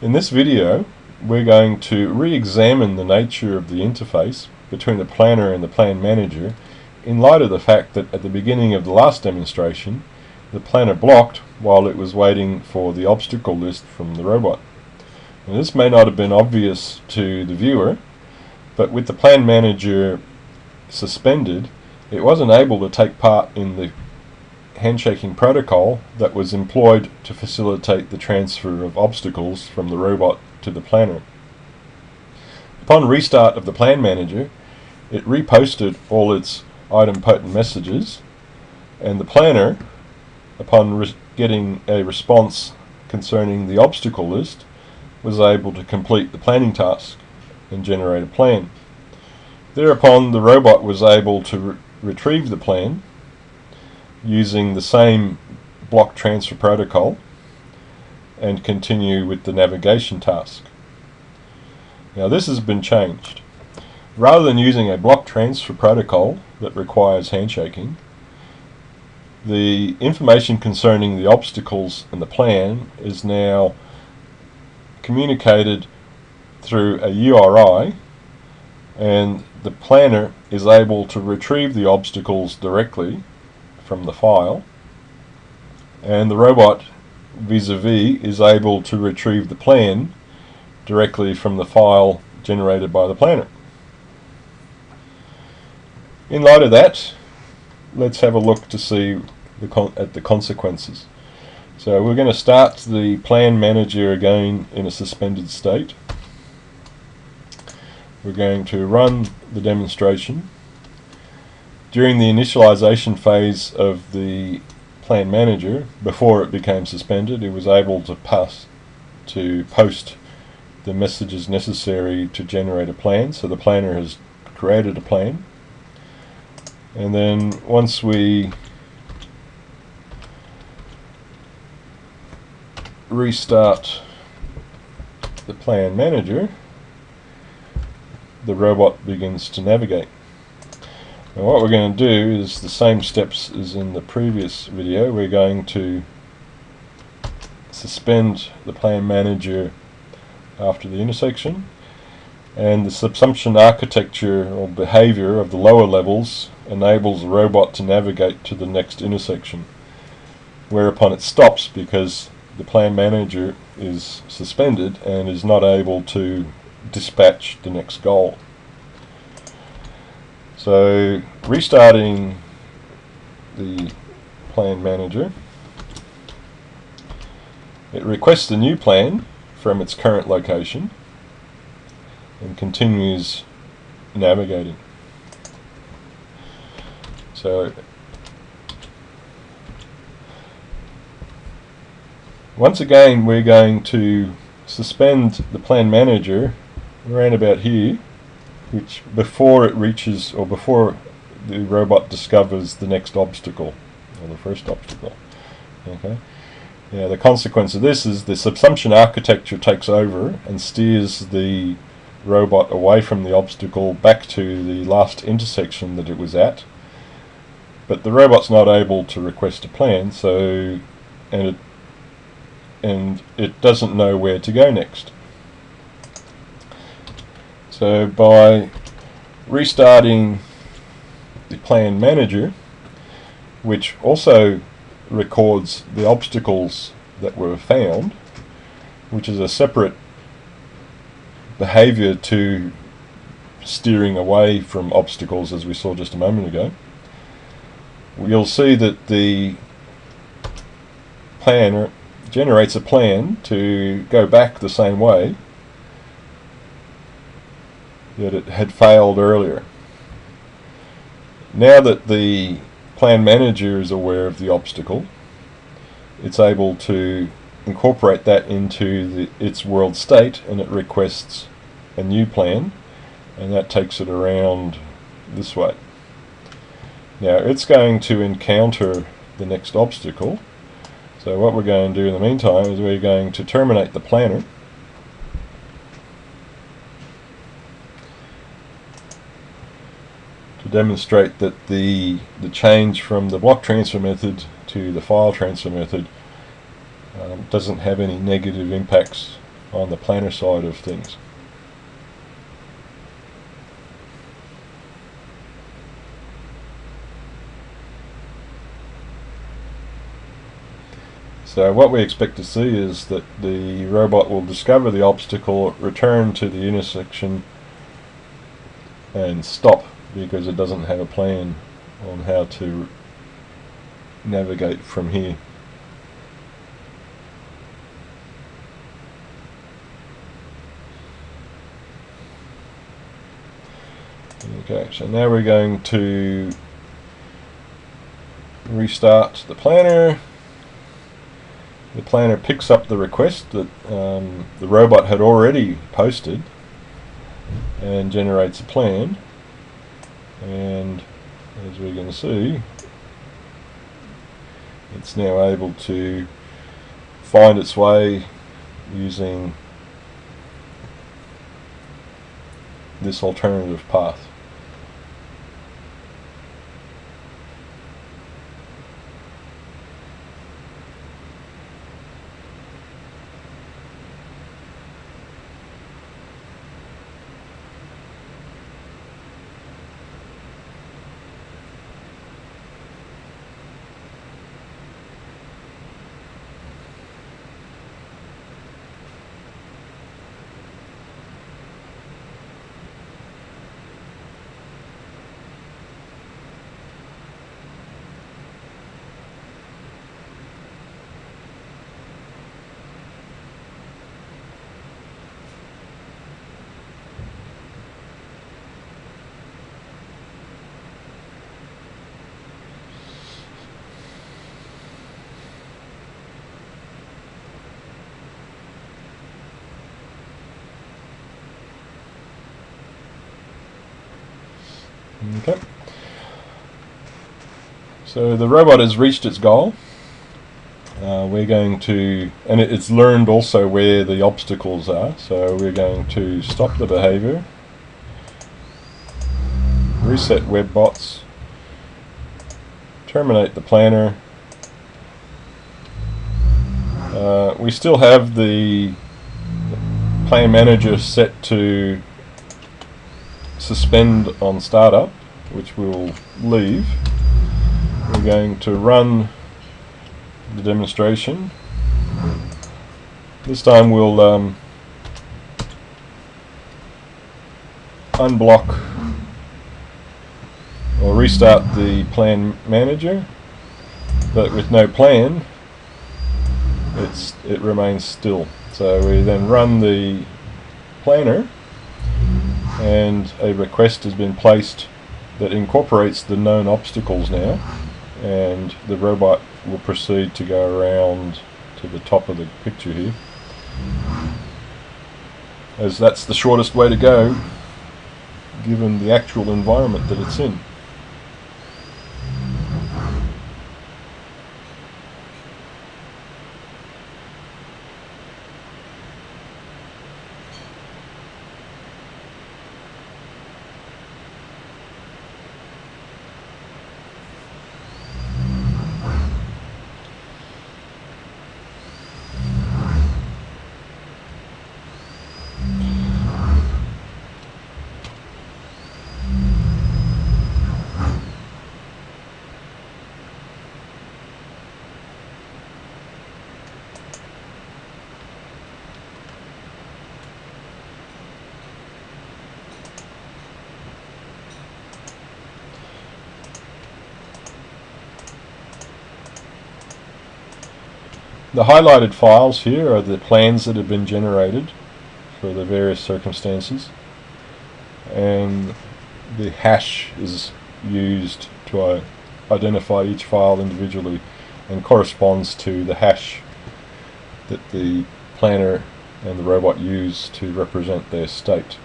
In this video, we're going to re-examine the nature of the interface between the planner and the plan manager in light of the fact that at the beginning of the last demonstration, the planner blocked while it was waiting for the obstacle list from the robot. Now, this may not have been obvious to the viewer, but with the plan manager suspended, it wasn't able to take part in the handshaking protocol that was employed to facilitate the transfer of obstacles from the robot to the planner. Upon restart of the plan manager, it reposted all its idempotent messages, and the planner, upon getting a response concerning the obstacle list, was able to complete the planning task and generate a plan. Thereupon the robot was able to retrieve the plan using the same block transfer protocol and continue with the navigation task. Now this has been changed. Rather than using a block transfer protocol that requires handshaking, the information concerning the obstacles and the plan is now communicated through a URI, and the planner is able to retrieve the obstacles directly from the file, and the robot vis-a-vis is able to retrieve the plan directly from the file generated by the planner. In light of that, let's have a look to see at the consequences. So we're going to start the plan manager again in a suspended state. We're going to run the demonstration. During the initialization phase of the plan manager, before it became suspended, it was able to post the messages necessary to generate a plan. So the planner has created a plan, and then once we restart the plan manager, the robot begins to navigate. Now what we're going to do is the same steps as in the previous video. We're going to suspend the plan manager after the intersection, and the subsumption architecture or behavior of the lower levels enables the robot to navigate to the next intersection, whereupon it stops because the plan manager is suspended and is not able to dispatch the next goal. So restarting the plan manager, it requests a new plan from its current location and continues navigating. So once again we're going to suspend the plan manager around about here, which before it reaches, or before the robot discovers the next obstacle, or the first obstacle. Okay. Yeah, the consequence of this is the subsumption architecture takes over and steers the robot away from the obstacle back to the last intersection that it was at. But the robot's not able to request a plan, so and it doesn't know where to go next. So by restarting the plan manager, which also records the obstacles that were found, which is a separate behavior to steering away from obstacles as we saw just a moment ago, you'll see that the planner generates a plan to go back the same way that it had failed earlier. Now that the plan manager is aware of the obstacle, it's able to incorporate that into its world state, and it requests a new plan, and that takes it around this way. Now it's going to encounter the next obstacle, so what we're going to do in the meantime is we're going to terminate the planner, to demonstrate that the change from the block transfer method to the file transfer method doesn't have any negative impacts on the planner side of things. So what we expect to see is that the robot will discover the obstacle, return to the intersection and stop because it doesn't have a plan on how to navigate from here. Okay, so now we're going to restart the planner. The planner picks up the request that the robot had already posted and generates a plan, and as we're going to see, it's now able to find its way using this alternative path. Okay. So the robot has reached its goal. We're going to, and it's learned also where the obstacles are, so we're going to stop the behavior, reset WebBots, terminate the planner. We still have the plan manager set to suspend on startup, which we'll leave. We're going to run the demonstration. This time we'll unblock or restart the plan manager, but with no plan it remains still. So we then run the planner and a request has been placed that incorporates the known obstacles now, and the robot will proceed to go around to the top of the picture here, as that's the shortest way to go given the actual environment that it's in. The highlighted files here are the plans that have been generated for the various circumstances, and the hash is used to identify each file individually and corresponds to the hash that the planner and the robot use to represent their state.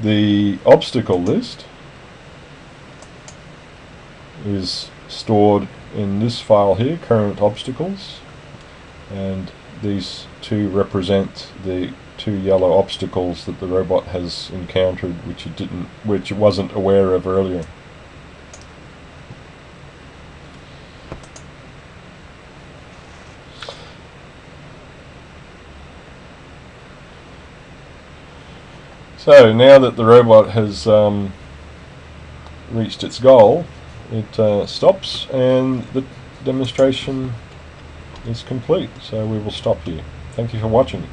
The obstacle list is stored in this file here, current obstacles, and these two represent the two yellow obstacles that the robot has encountered, which it wasn't aware of earlier. So now that the robot has reached its goal, it stops and the demonstration is complete. So we will stop here. Thank you for watching.